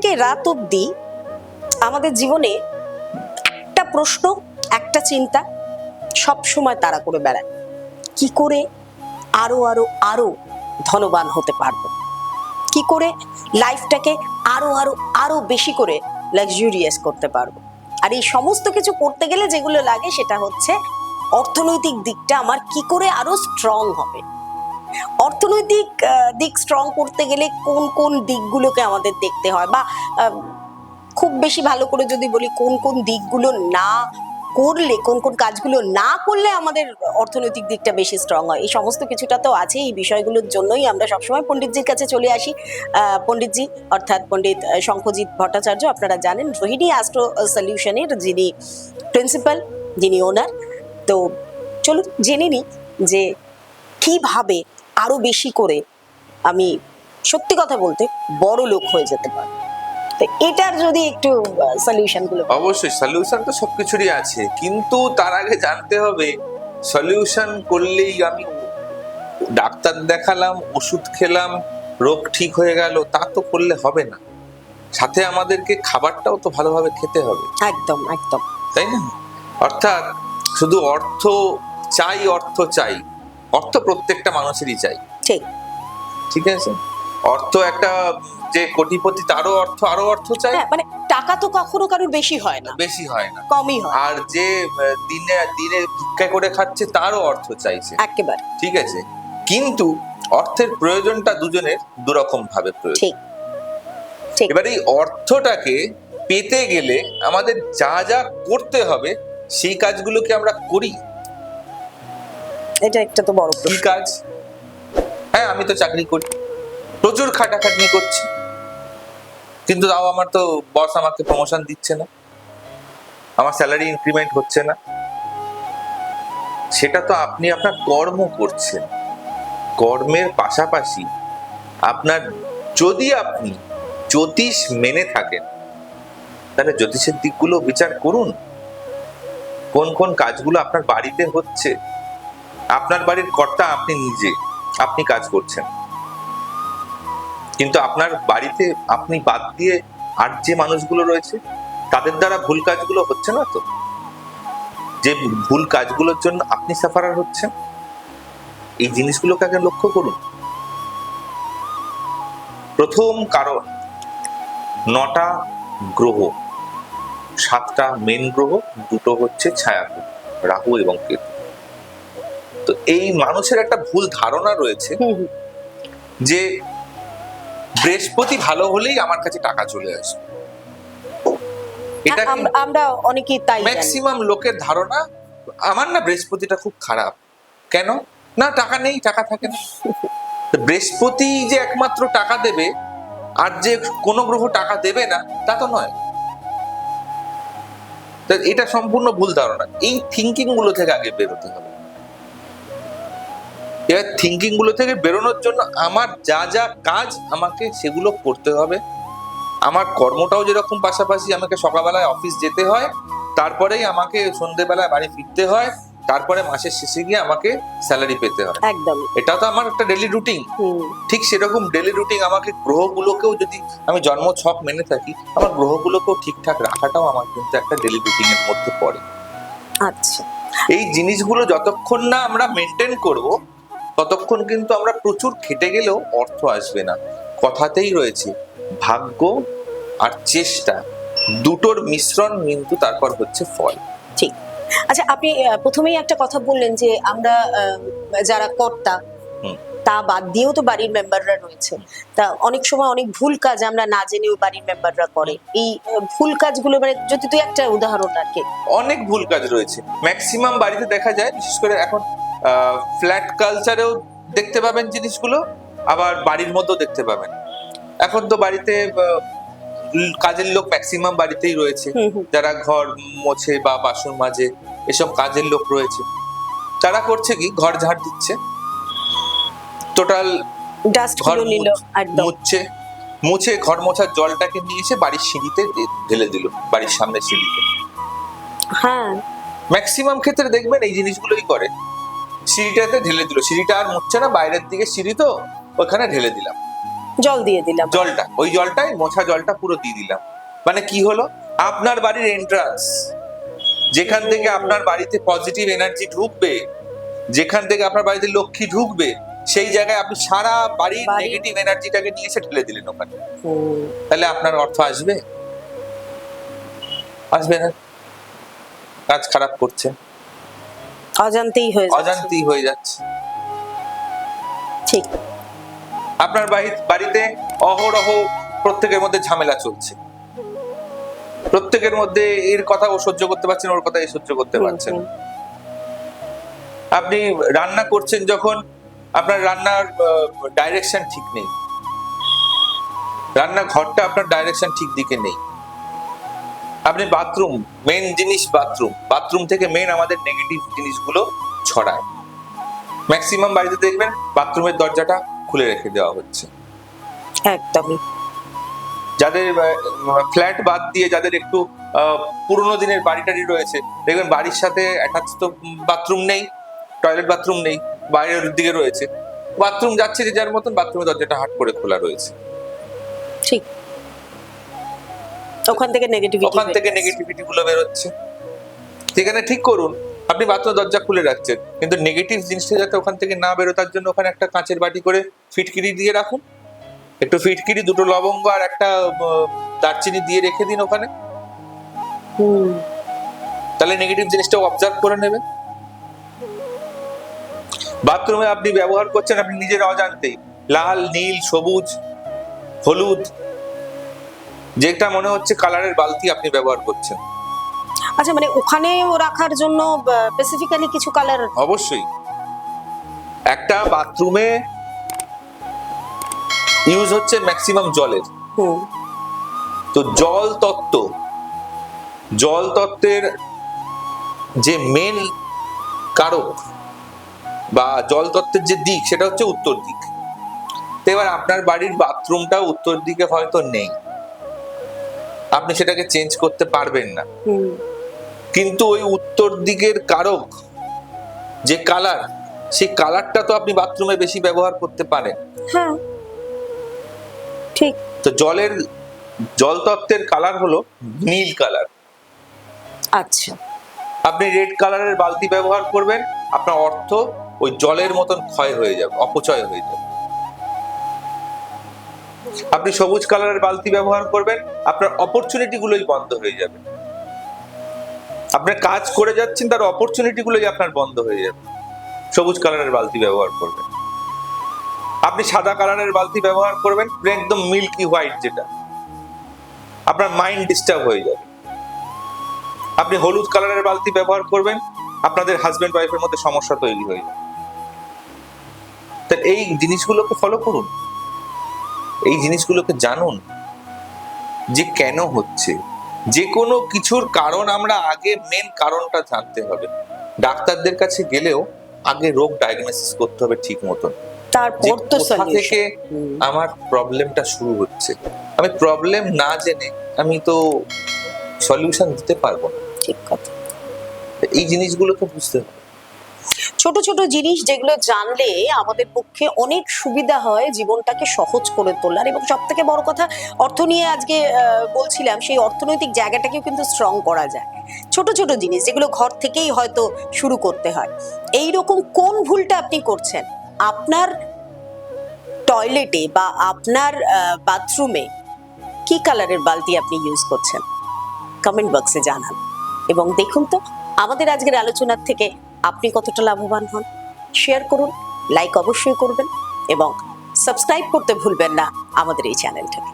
থেকে রাত অবধি আমাদের জীবনে একটা প্রশ্ন, একটা চিন্তা সব সময় তাড়া করে বেড়ায়, কি করে আরো আরো আরো ধনবান হতে পারবো, কি করে লাইফটাকে আরো আরো আরো বেশি করে লাক্সারিয়াস করতে পারবো। আর এই সমস্ত কিছু করতে গেলে যেগুলো লাগে সেটা হচ্ছে অর্থনৈতিক দিকটা আমার কি করে আরো স্ট্রং হবে। অর্থনৈতিক দিক স্ট্রং করতে গেলে কোন কোন দিকগুলোকে আমাদের দেখতে হয়, বা খুব বেশি ভালো করে যদি বলি কোন কোন দিকগুলো না করলে, কোন কোন কাজগুলো না করলে আমাদের অর্থনৈতিক দিকটা বেশি স্ট্রং হয়, এই সমস্ত কিছুটা তো আছে। এই বিষয়গুলোর জন্যই আমরা সবসময় পণ্ডিতজির কাছে চলে আসি। পণ্ডিতজি অর্থাৎ পণ্ডিত শঙ্খজিৎ ভট্টাচার্য, আপনারা জানেন রোহিণী অ্যাস্ট্রো সলিউশনের যিনি প্রিন্সিপাল, যিনি ওনার। তো চলুন জেনে নিই যে কিভাবে আরো বেশি করে আমি সত্যি কথা বলতে বড় লোক হয়ে যেতে পারি। তো এটার যদি একটু সলিউশন গুলো। অবশ্যই সলিউশন তো সবকিছুরই আছে, কিন্তু তার আগে জানতে হবে সলিউশন করলেই আমি ডাক্তার দেখালাম, ওষুধ খেলাম, রোগ ঠিক হয়ে গেল, তা তো করলে হবে না। সাথে আমাদেরকে খাবারটাও তো ভালোভাবে খেতে হবে। একদম একদম, তাই না? অর্থাৎ শুধু অর্থ চাই, অর্থ চাই, অর্থ প্রত্যেকটা মানুষেরই চাই, ঠিক ঠিক আছে। অর্থ একটা যে কোটিপতি তারও অর্থ, আরো অর্থ চাই। মানে টাকা তো কখনো কারোর বেশি হয় না, বেশি হয় না, কমই হয়। আর যে দিনে দিনে ভিক্ষা করে খাচ্ছে তারও অর্থ চাইছে, একেবারে ঠিক আছে। কিন্তু অর্থের প্রয়োজনটা দুজনের দুরকম ভাবে প্রয়োজন। ঠিক ঠিক। এবার এই অর্থটাকে পেতে গেলে আমাদের যা যা করতে হবে সেই কাজগুলোকে আমরা করি। এটা একটা তো বড় কি প্রশ্ন। কাজ? হ্যাঁ, আমি তো চাকরি করি, প্রচুর খাটাখাটনি করছি, কিন্তু তাও আমার তো বস আমাকে প্রমোশন দিচ্ছে না, আমার স্যালারি ইনক্রিমেন্ট হচ্ছে না। সেটা তো আপনি আপনার কর্ম করছেন। কর্মের পাশাপাশি আপনার, যদি আপনি জ্যোতিষ মেনে থাকেন তাহলে জ্যোতিষের দিকগুলো বিচার করুন। কোন কোন কাজগুলো আপনার বাড়িতে হচ্ছে, আপনার বাড়ির কর্তা আপনি নিজে, আপনি কাজ করছেন, কিন্তু আপনার বাড়িতে আপনি বাদ দিয়ে আর যে মানুষগুলো রয়েছে তাদের দ্বারা ভুল কাজগুলো হচ্ছে না তো? যে ভুল কাজগুলোর জন্য আপনি সাফারার হচ্ছেন, এই জিনিসগুলোকে আগে লক্ষ্য করুন। প্রথম কারণ, 9টা গ্রহ, 7টা মেন গ্রহ, 2টো হচ্ছে ছায়া গ্রহ, রাহু এবং কেতু। তো এই মানুষের একটা ভুল ধারণা রয়েছে যে বৃহস্পতি ভালো হলেই আমার কাছে টাকা চলে আসবে। এটা আমরা অনেকেই তাই জানি। ম্যাক্সিমাম লোকের ধারণা, আমার না বৃহস্পতিটা খুব খারাপ। কেন? না, টাকা নেই, টাকা থাকে না। বৃহস্পতি যে একমাত্র টাকা দেবে আর যে কোনো গ্রহ টাকা দেবে না তা তো নয়। এটা সম্পূর্ণ ভুল ধারণা। এই থিঙ্কিং গুলো থেকে আগে বেরোতে হবে। এবার থিঙ্কিং গুলো থেকে বেরোনোর জন্য আমার যা যা কাজ আমাকে সেগুলো করতে হবে। আমার কর্মটাও যেরকম পাশাপাশি আমাকে সকালবেলায় অফিস যেতে হয়, তারপরেই আমাকে সন্ধ্যেবেলায় বাড়ি ফিরতে হয়, তারপরে মাসের শেষে গিয়ে আমাকে স্যালারি পেতে হয়। একদম, এটা তো আমার একটা ডেইলি রুটিন। ঠিক সেরকম ডেইলি রুটিন আমাকে গ্রহগুলোকেও, যদি আমি জন্ম ছক মেনে থাকি, আমার গ্রহগুলোকেও ঠিকঠাক রাখাটাও আমার কিন্তু একটা ডেইলি রুটিনের মধ্যে পড়ে। আচ্ছা, এই জিনিসগুলো যতক্ষণ না আমরা মেনটেন করব ততক্ষণ কিন্তু আমরা প্রচুর খেটে গেলেও অর্থ আসবে না। কথাতেই রয়েছে ভাগ্য আর চেষ্টা দুটোর মিশ্রণ, কিন্তু তারপর হচ্ছে ফল। ঠিক। আচ্ছা, আপনি প্রথমেই একটা কথা বললেন যে আমরা যারা কর্তা তা বাদ দিয়েও তো বাড়ির মেম্বাররা রয়েছে। তা অনেক সময় অনেক ভুল কাজ আমরা না জেনেও বাড়ির মেম্বাররা করে। এই ভুল কাজগুলো মানে যদি তুই একটা উদাহরণ আর কি। অনেক ভুল কাজ রয়েছে ম্যাক্সিমাম বাড়িতে দেখা যায়, বিশেষ করে এখন ফ্ল্যাট কালচারেও দেখতে পাবেন জিনিসগুলো, আবার বাড়ির মধ্যেও দেখতে পাবেন। এখন তো বাড়িতে কাজের লোক ম্যাক্সিমাম বাড়িতেই রয়েছে, যারা ঘর মোছে বা বাসন মাজে, এসব কাজের লোক রয়েছে। তারা করছে কি, ঘর ঝাড় দিচ্ছে, টোটাল ডাস্ট ঘর নিল, একদম মুছছে, মুছে ঘর মোছার জলটাকে নিয়ে এসে বাড়ির সিঁড়িতে ঢেলে দিল, বাড়ির সামনে সিঁড়িতে। হ্যাঁ, ম্যাক্সিমাম ক্ষেত্রে দেখবেন এই জিনিসগুলোই করে। সিঁড়িটাতে ঢেলে দিল, সিঁড়িটা আর মুছছে না, বাইরের দিকে সিঁড়ি তো ওখানে ঢেলে দিলাম। জল দিয়ে দিলাম। জলটা, ওই জলটাই মোছা জলটা পুরো দিয়ে দিলাম। মানে কি হলো, আপনার বাড়ির এন্ট্রান্স, যেখান থেকে আপনার বাড়িতে পজিটিভ এনার্জি ঢুকবে, যেখান থেকে আপনার বাড়িতে লক্ষ্মী ঢুকবে, সেই জায়গায় আপনি সারা বাড়ির নেগেটিভ এনার্জিটাকে নিয়ে এসে ঢেলে দিলেন ওখানে। তাহলে আপনার অর্থ আসবে? আসবে না। কাজ খারাপ করছে, অজান্তেই হয়ে যাচ্ছে। ঠিক। আপনার বাড়িতে অহরহ প্রত্যেকের মধ্যে ঝামেলা চলছে, প্রত্যেকের মধ্যে এর কথা ও সহ্য করতে পারছেন, ওর কথা এ সহ্য করতে পারছেন। আপনি রান্না করছেন যখন, আপনার রান্নার ডাইরেকশন ঠিক নেই, রান্নার ঘরটা আপনার ডাইরেকশন ঠিক দিকে নেই। আপনি বাথরুম, মেন জিনিস বাথরুম থেকে মেন আমাদের নেগেটিভ জিনিসগুলো ছড়ায়। ম্যাক্সিমাম বাড়িতে দেখবেন বাথরুমের দরজাটা খুলে রেখে দেওয়া হচ্ছে। একদমই। যাদের ফ্ল্যাট বাদ দিয়ে যাদের একটু পুরোনো দিনের বাড়ি রয়েছে, দেখবেন বাড়ির সাথে অ্যাটাচ তো বাথরুম নেই, টয়লেট বাথরুম নেই, বাইরের দিকে রয়েছে। বাথরুম যাচ্ছে যে যার মতন, বাথরুমের দরজাটা হাট করে খোলা রয়েছে। ঠিক। ওখান থেকে নেগেটিভিটি গুলো বেরোচ্ছে। সেখানে ঠিক করুন, আপনি বাথরুমের দরজা খুলে রাখছেন, কিন্তু নেগেটিভ জিনিসটা যাতে ওখান থেকে না বেরো তার জন্য ওখানে একটা কাঁচের বাটি করে ফিটকিরি দিয়ে রাখুন। একটু ফিটকিরি, দুটো লবঙ্গ আর একটা দারচিনি দিয়ে রেখে দিন ওখানে। তাহলে নেগেটিভ জিনিসটা অবজার্ভ করে নেবে। বাথরুমে আপনি ব্যবহার করছেন, আপনি নিজের অজান্তেই লাল, নীল, সবুজ, হলুদ, যেটা মনে হচ্ছে কালারের বালতি আপনি ব্যবহার করছেন। আচ্ছা, মানে ওখানে রাখার জন্য স্পেসিফিক্যালি কিছু কালার? অবশ্যই। একটা বাথরুমে ইউজ হচ্ছে ম্যাক্সিমাম জলের, তো জল তত্ত্বের যে মেন কারক বা জল তত্ত্বের যে দিক, সেটা হচ্ছে উত্তর দিক। এবার আপনার বাড়ির বাথরুমটা উত্তর দিকে হয়তো নেই, আপনি সেটাকে চেঞ্জ করতে পারবেন না, কিন্তু ওই উত্তর দিকের কারক যে কালার, সেই কালারটা তো আপনি বাথরুমে বেশি ব্যবহার করতে পারেন। হ্যাঁ, ঠিক। তো জল তত্ত্বের কালার হলো নীল কালার। আচ্ছা। আপনি রেড কালারের বালতি ব্যবহার করবেন, আপনার অর্থ ওই জলের মতন ক্ষয় হয়ে যাবে, অপচয় হয়ে যাবে। আপনি সবুজ কালারের বালতি ব্যবহার করবেন, আপনার অপরচুনিটি গুলোই বন্ধ হয়ে যাবে। আপনি কাজ করে যাচ্ছেন, তার অপরচুনিটি গুলোই আপনার বন্ধ হয়ে যাবে। সবুজ কালারের বালতি ব্যবহার করবেন। আপনি সাদা কালারের বালতি ব্যবহার করবেন, একদম মিল্কি হোয়াইট, যেটা আপনার মাইন্ড ডিস্টার্ব হয়ে যাবে। আপনি হলুদ কালারের বালতি ব্যবহার করবেন, আপনাদের হাজবেন্ড ওয়াইফের মধ্যে সমস্যা তৈরি হয়ে যাবে। এই জিনিসগুলোকে ফলো করুন, এই জিনিসগুলোকে জানুন যে কেন হচ্ছে। যে কোনো কিছুর কারণ আমরা আগে মেন কারণটা জানতে হবে। ডাক্তারদের কাছে গেলেও আগে রোগ ডায়াগনোসিস করতে হবে ঠিক মতন, তারপর তো কোথা থেকে আমার প্রবলেমটা শুরু হচ্ছে। আমি প্রবলেম না জেনে আমি তো সলিউশন দিতে পারবো না। ঠিক কথা। এই জিনিসগুলোকে বুঝতে হবে। ছোট ছোট জিনিস যেগুলো জানলে আমাদের পক্ষে অনেক সুবিধা হয় জীবনটাকে সহজ করে তোলার। এবং সব থেকে বড় কথা, অর্থ নিয়ে আজকে বলছিলাম, সেই অর্থনৈতিক জায়গাটাকেও কিন্তু স্ট্রং করা যায়। ছোট ছোট জিনিস যেগুলো ঘর থেকেই হয়তো শুরু করতে হয়। এইরকম কোন ভুলটা আপনি করছেন? আপনার টয়লেটে বা আপনার বাথরুমে কি কালারের বালতি আপনি ইউজ করছেন? কমেন্ট বক্সে জানান। এবং দেখুন তো আমাদের আজকের আলোচনার থেকে আপনি কতটা লাভবান হন। শেয়ার করুন, লাইক অবশ্যই করবেন এবং সাবস্ক্রাইব করতে ভুলবেন না আমাদের এই চ্যানেলটাকে।